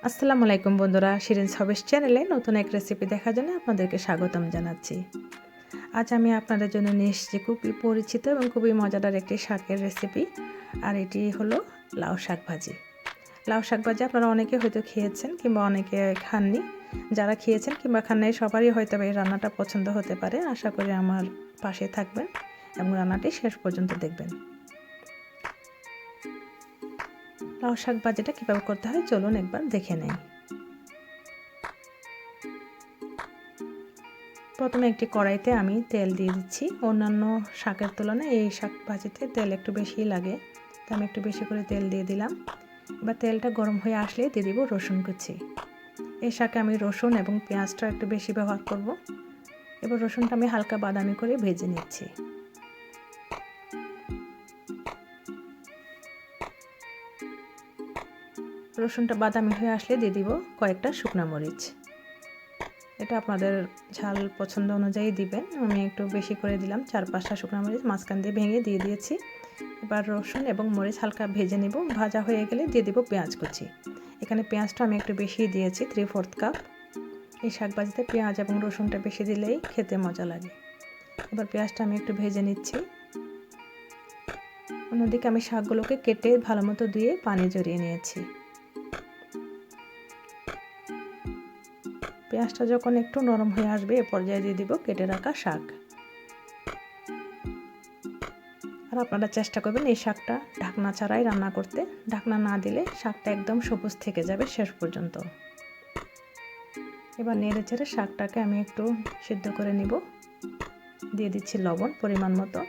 আসসালামু আলাইকুম বন্ধুরা, শিরিন হবিস চ্যানেলে নতুন এক রেসিপি দেখার জন্য আপনাদেরকে স্বাগতম জানাচ্ছি। আজ আমি আপনাদের জন্য নিয়ে এসেছি খুবই পরিচিত এবং খুবই মজাদার একটি শাকের রেসিপি। আর এটি হলো লাউ শাক ভাজি। লাউ শাক ভাজি আপনারা অনেকে হয়তো খেয়েছেন কিংবা অনেকে খাননি। যারা খেয়েছেন কিংবা খাননি সবারই হয়তো এই রান্নাটা পছন্দ হতে পারে। আশা করি আমার পাশে থাকবেন এবং রান্নাটি শেষ পর্যন্ত দেখবেন। লাউ শাক ভাজিটা কীভাবে করতে হয় চলুন একবার দেখে নেই। প্রথমে একটি কড়াইতে আমি তেল দিয়ে দিচ্ছি। অন্যান্য শাকের তুলনায় এই শাক ভাজিতে তেল একটু বেশিই লাগে, তো আমি একটু বেশি করে তেল দিয়ে দিলাম। এবার তেলটা গরম হয়ে আসলে দিয়ে দিব রসুন কুচি। এই শাকে আমি রসুন এবং পেঁয়াজটা একটু বেশি ব্যবহার করব। এবার রসুনটা আমি হালকা বাদামি করে ভেজে নিচ্ছি। রসুনটা বাদামি হয়ে আসলে দিয়ে দিব কয়েকটা শুকনো মরিচ। এটা আপনাদের ঝাল পছন্দ অনুযায়ী দিবেন। আমি একটু বেশি করে দিলাম, 4-5টা শুকনো মরিচ মাঝখান দিয়ে ভেঙে দিয়ে দিয়েছি। এবার রসুন এবং মরিচ হালকা ভেজে নেব। ভাজা হয়ে গেলে দিয়ে দিব পেঁয়াজ কুচি। এখানে পেঁয়াজটা আমি একটু বেশি দিয়েছি, 3/4 কাপ। এই শাক ভাজিতে পেঁয়াজ এবং রসুনটা বেশি দিলেই খেতে মজা লাগে। এবার পেঁয়াজটা আমি একটু ভেজে নিচ্ছি। অন্যদিকে আমি শাকগুলোকে কেটে ভালো মতো ধুয়ে পানি ঝরিয়ে নিয়েছি। পেঁয়াজটা যখন একটু নরম হয়ে আসবে এ পর্যায়ে দিয়ে দিব কেটে রাখা শাক। আর আপনারা চেষ্টা করবেন এই শাকটা ঢাকনা ছাড়াই রান্না করতে। ঢাকনা না দিলে শাকটা একদম সবুজ থেকে যাবে শেষ পর্যন্ত। এবার নেড়ে চেড়ে শাকটাকে আমি একটু সিদ্ধ করে নিব। দিয়ে দিচ্ছি লবণ পরিমাণ মতো।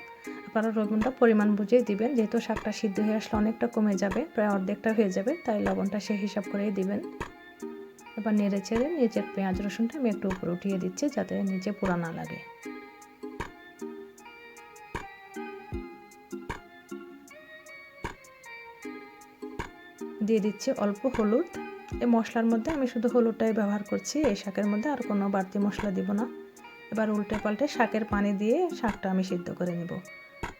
আপনারা লবণটা পরিমাণ বুঝেই দিবেন, যেহেতু শাকটা সিদ্ধ হয়ে আসলে অনেকটা কমে যাবে, প্রায় অর্ধেকটা হয়ে যাবে, তাই লবণটা সেই হিসাব করেই দিবেন। এবার নেড়ে চেড়ে নিচের পেঁয়াজ রসুনটা আমি একটু উপরে উঠিয়ে দিচ্ছি যাতে নিচে পোড়া না লাগে। দিয়ে দিচ্ছি অল্প হলুদ। এই মশলার মধ্যে আমি শুধু হলুদটাই ব্যবহার করছি, এই শাকের মধ্যে আর কোনো বাড়তি মশলা দিব না। এবার উল্টে পাল্টে শাকের পানি দিয়ে শাকটা আমি সিদ্ধ করে নেব।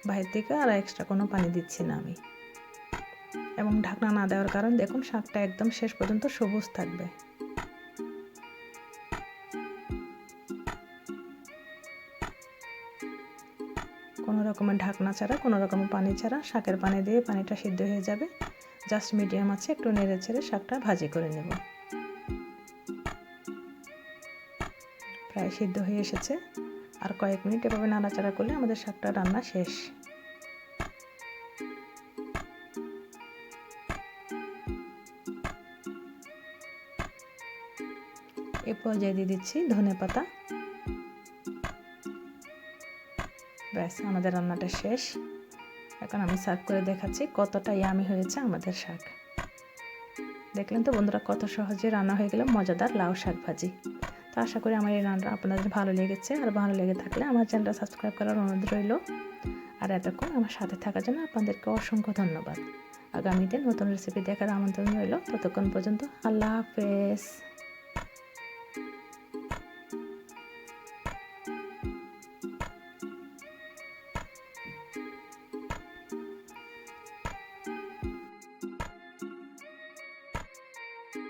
বাইরে থেকে আর এক্সট্রা কোনো পানি দিচ্ছি না আমি। এবং ঢাকনা না দেওয়ার কারণ দেখুন শাকটা একদম শেষ পর্যন্ত সবুজ থাকবে। কোনো রকমের ঢাকনা ছাড়া, কোনো রকমের পানি ছাড়া শাকের পানি দিয়ে পানিটা সিদ্ধ হয়ে যাবে। জাস্ট মিডিয়াম আছে একটু নেড়ে ছেড়ে শাকটা ভাজি করে নেব। প্রায় সিদ্ধ হয়ে এসেছে, আর কয়েক মিনিট এভাবে নাড়াচাড়া করলে আমাদের শাকটা রান্না শেষ। এই পর্যায়ে দিয়ে দিচ্ছি ধনেপাতা। ব্যাস আমাদের রান্নাটা শেষ। এখন আমি সার্ভ করে দেখাচ্ছি কতটা ইয়ামি হয়েছে আমাদের শাক। দেখলেন তো বন্ধুরা, কত সহজে রান্না হয়ে গেল মজাদার লাউ শাক ভাজি। তো আশা করি আমার এই রান্না আপনাদের ভালো লেগেছে। আর ভালো লেগে থাকলে আমার চ্যানেলটা সাবস্ক্রাইব করার অনুরোধ রইল। আর এতক্ষণ আমার সাথে থাকার জন্য আপনাদেরকে অসংখ্য ধন্যবাদ। আগামীতে নতুন রেসিপি দেখার আমন্ত্রণ রইল। ততক্ষণ পর্যন্ত আল্লাহ হাফেজ।